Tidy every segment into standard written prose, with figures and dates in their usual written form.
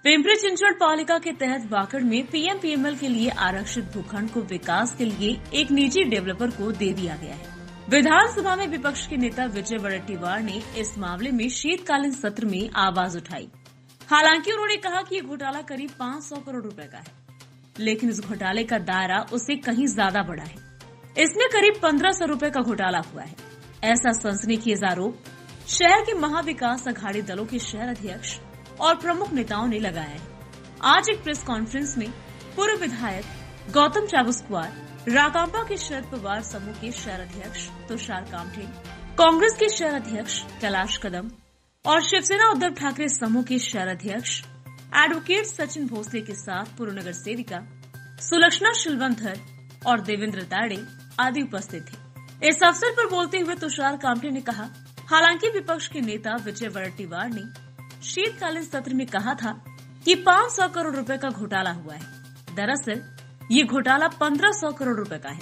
पिंपरी चिंचवड पालिका के तहत वाकड़ में पीएमपीएमएल के लिए आरक्षित भूखंड को विकास के लिए एक निजी डेवलपर को दे दिया गया है। विधानसभा में विपक्ष के नेता विजय वडेट्टीवार ने इस मामले में शीतकालीन सत्र में आवाज उठाई। हालांकि उन्होंने कहा कि ये घोटाला करीब 500 करोड़ रुपए का है, लेकिन इस घोटाले का दायरा उससे कहीं ज्यादा बड़ा है। इसमें करीब 1500 रुपए का घोटाला हुआ है। ऐसा सनसनीखेज आरोप शहर के महाविकास अघाड़ी दलों के शहर अध्यक्ष और प्रमुख नेताओं ने लगाया है। आज एक प्रेस कॉन्फ्रेंस में पूर्व विधायक गौतम चाबुस्कुआर, राकांपा के शरद पवार समूह के शहर अध्यक्ष तुषार कामठे, कांग्रेस के शहर अध्यक्ष कैलाश कदम और शिवसेना उद्धव ठाकरे समूह के शहर अध्यक्ष एडवोकेट सचिन भोसले के साथ पूर्व नगर सेविका सुलक्षणा शिलवंथर और देवेंद्र ताड़े आदि उपस्थित थे। इस अवसर पर बोलते हुए तुषार कामठे ने कहा, हालांकि विपक्ष के नेता विजय वडेट्टीवार ने शीतकालीन सत्र में कहा था कि 500 करोड़ रुपए का घोटाला हुआ है। दरअसल ये घोटाला 1500 करोड़ रुपए का है।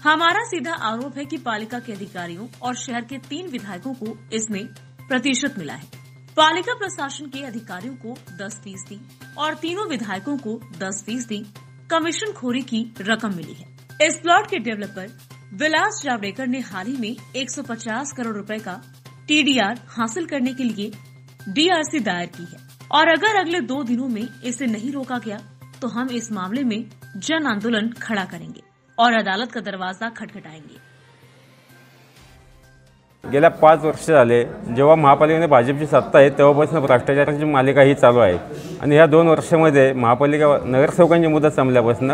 हमारा सीधा आरोप है कि पालिका के अधिकारियों और शहर के 3 विधायकों को इसमें प्रतिशत मिला है। पालिका प्रशासन के अधिकारियों को 10% और तीनों विधायकों को 10% कमीशन खोरी की रकम मिली है। इस प्लॉट के डेवलपर विलास जावड़ेकर ने हाल ही में 150 करोड़ रुपए का टीडीआर हासिल करने के लिए डीआरसी दायर की है और अगर अगले 2 दिनों में इसे नहीं रोका गया तो हम इस मामले में जन आंदोलन खड़ा करेंगे और अदालत का दरवाजा खटखटाएंगे। गेल्या 5 वर्ष झाले जेव्हा महापालिकेने भाजपची सत्ता आहे तेव्हापासून भ्रष्टाचाराची मालिका ही चालू आहे आणि या 2 वर्षांमध्ये महापालिका नगरसेवकांची मुदत संपल्यापासून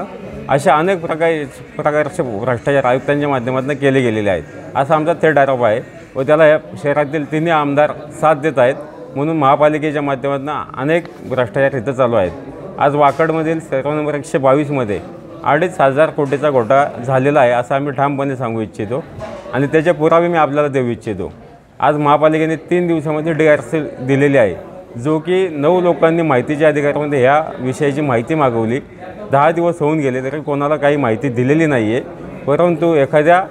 अशा अनेक प्रकारचे भ्रष्टाचार आयुक्तांच्या माध्यमातून केले गेलेले आहेत असा आमचा थेट आरोप आहे व त्याला या शहरातील 3 आमदार साथ देत आहेत। म्हणून महापालिकेच्या माध्यमातून अनेक भ्रष्टाचार इथं चालू आहेत। आज वाकडमधील सर्व नंबर 122 मध्ये 2,500 कोटीचा घोटाळा झालेला आहे असं आम्ही ठामपणे सांगू इच्छितो आणि त्याचे पुरावे मी आपल्याला देऊ इच्छितो। आज महापालिकेने 3 दिवसांमध्ये डीआरसी दिलेली आहे जो की 9 लोकांनी माहितीच्या अधिकारामध्ये या विषयाची माहिती मागवली। 10 दिवस होऊन गेले तरी कोणाला काही माहिती दिलेली नाहीये, परंतु एखाद्या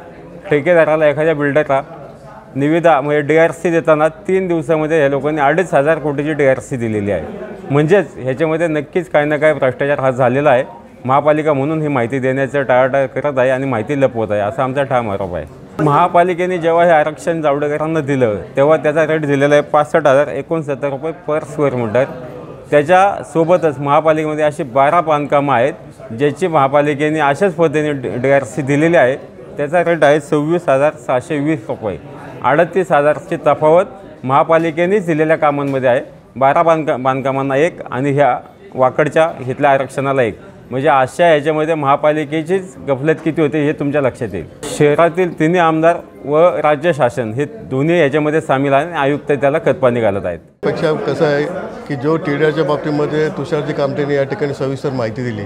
ठेकेदाराला एखाद्या बिल्डरला निविदा म्हणजे डीआरसी देताना 3 दिवसांमध्ये या लोकांनी 2,500 कोटीची डीआरसी दिलेली आहे। म्हणजेच ह्याच्यामध्ये नक्कीच काही ना काही भ्रष्टाचार हा झालेला आहे। महापालिका म्हणून ही माहिती देण्याचं टाळाटाळ करत आहे आणि माहिती लपवत आहे असा आमचा ठाम आरोप आहे। महापालिकेने जेव्हा हे आरक्षण जावडेकरांना दिलं तेव्हा त्याचा रेट दिलेला आहे 65,069 रुपये पर स्क्वेअर मीटर। त्याच्यासोबतच महापालिकेमध्ये अशी 12 बांधकामं आहेत ज्याची महापालिकेने अशाच पद्धतीने डीआरसी दिलेली आहे। त्याचा रेट आहे 26,620 रुपये। 38,000ची तफावत महापालिकेनेच दिलेल्या कामांमध्ये आहे। 12 बांधकामांना 1 आणि ह्या वाकडच्या इथल्या आरक्षणाला 1, म्हणजे अशा याच्यामध्ये महापालिकेचीच गफलत किती होते हे तुमच्या लक्षात येईल। शहरातील 3 आमदार व राज्य शासन हे दोन्ही याच्यामध्ये सामील आहे आणि आयुक्त त्याला खतपाणी घालत आहेत। पेक्षा कसं आहे की जो टीडीआरच्या बाबतीमध्ये तुषारजी कामठेने या ठिकाणी सविस्तर माहिती दिली,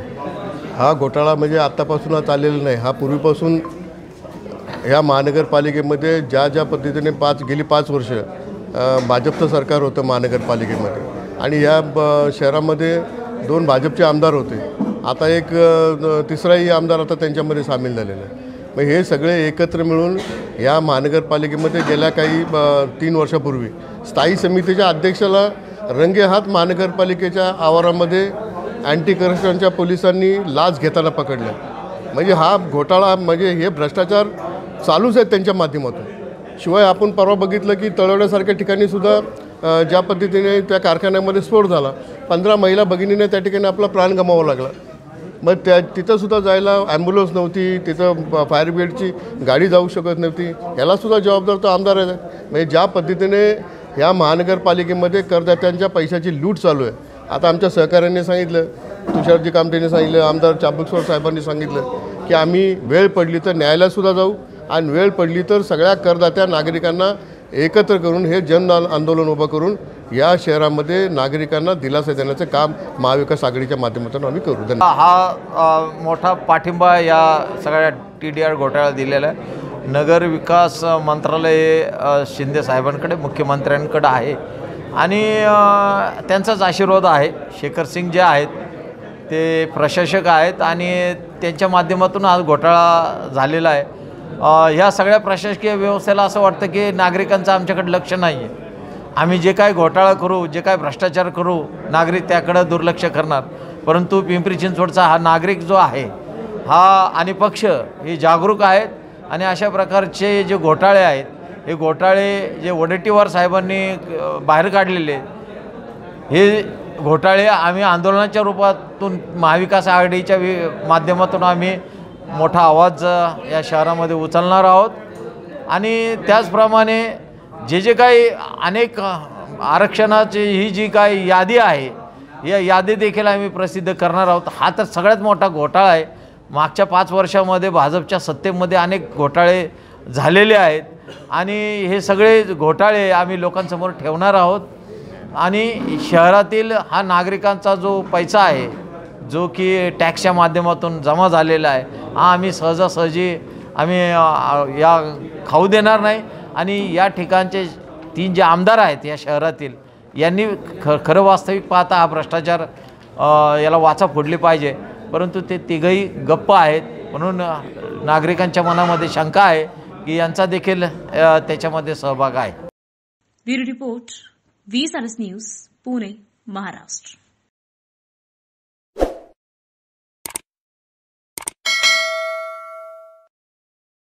हा घोटाळा म्हणजे आत्तापासून चाललेला नाही, हा पूर्वीपासून या महानगरपालिकेमध्ये ज्या पद्धतीने गेली 5 वर्ष भाजपचं सरकार होतं महानगरपालिकेमध्ये आणि या शहरामध्ये 2 भाजपचे आमदार होते, आता एक तिसराही आमदार आता त्यांच्यामध्ये सामील झालेला आहे। मग हे सगळे एकत्र मिळून या महानगरपालिकेमध्ये गेल्या काही 3 वर्षापूर्वी स्थायी समितीच्या अध्यक्षाला रंगेहात महानगरपालिकेच्या आवारामध्ये अँटी करप्शनच्या पोलिसांनी लाच घेताना पकडलं। म्हणजे हा घोटाळा म्हणजे हे भ्रष्टाचार चालूच आहेत त्यांच्या माध्यमातून। शिवाय आपण परवा बघितलं की तळवड्यासारख्या ठिकाणी सुद्धा ज्या पद्धतीने त्या कारखान्यामध्ये स्फोट झाला, 15 महिला भगिनीने त्या ठिकाणी आपला प्राण गमावा लागला। मग तिथंसुद्धा जायला ॲम्ब्युलन्स नव्हती, तिथं फायर ब्रिगेडची गाडी जाऊ शकत नव्हती, यालासुद्धा जबाबदार तो आमदार आहे। म्हणजे ज्या पद्धतीने या महानगरपालिकेमध्ये करदात्यांच्या पैशाची लूट चालू आहे। आता आमच्या सहकाऱ्यांनी सांगितलं, तुषारजी कामठेने सांगितलं, आमदार चाबुस्कुआर साहेबांनी सांगितलं की आम्ही वेळ पडली तर न्यायालयातसुद्धा जाऊ आणि वेळ पडली तर सगळ्या करदात्या नागरिकांना एकत्र करून हे जन आंदोलन उभं करून या शहरामध्ये नागरिकांना दिलासा देण्याचं काम महाविकास आघाडीच्या माध्यमातून आम्ही करू। हा मोठा पाठिंबा या सगळ्या टीडीआर घोटाळ्याला दिलेला आहे। नगर विकास मंत्रालय शिंदे साहेबांकडे मुख्यमंत्र्यांकडे आहे आणि त्यांचाच आशीर्वाद आहे। शेखर सिंग जे आहेत ते प्रशासक आहेत आणि त्यांच्या माध्यमातून हा घोटाळा झालेला आहे। ह्या सगळ्या प्रशासकीय व्यवस्थेला असं वाटतं की नागरिकांचं आमच्याकडे लक्ष नाही आहे आम्ही जे काय घोटाळा करू, जे काय भ्रष्टाचार करू, नागरिक त्याकडे दुर्लक्ष करणार. परंतु पिंपरी चिंचवडचा हा नागरिक जो आहे हा आणि पक्ष हे जागरूक आहेत आणि अशा प्रकारचे जे घोटाळे आहेत, हे घोटाळे जे वडेट्टीवार साहेबांनी बाहेर काढलेले हे घोटाळे आम्ही आंदोलनाच्या रूपातून महाविकास आघाडीच्या माध्यमातून आम्ही मोठा आवाज या शहरामध्ये उचलणार आहोत. आणि त्याचप्रमाणे जे काही अनेक आरक्षणाची ही जी काही यादी आहे, या यादी देखील आम्ही प्रसिद्ध करणार आहोत. हा तर सगळ्यात मोठा घोटाळा आहे. मागच्या 5 वर्षामध्ये भाजपच्या सत्तेमध्ये अनेक घोटाळे झालेले आहेत आणि हे सगळे घोटाळे आम्ही लोकांसमोर ठेवणार आहोत. आणि शहरातील हा नागरिकांचा जो पैसा आहे, जो की टॅक्सच्या माध्यमातून जमा झालेला आहे, हा आम्ही सहजासहजी आम्ही या खाऊ देणार नाही. आणि या ठिकाणचे 3 जे आमदार आहेत या शहरातील, यांनी खरं वास्तविक पाहता हा भ्रष्टाचार याला वाचा फोडली पाहिजे. परंतु ते तिघही गप्प आहेत. म्हणून नागरिकांच्या मनामध्ये शंका आहे की यांचा देखील त्याच्यामध्ये सहभाग आहे. Bureau report, 20 news, Pune, Maharashtra.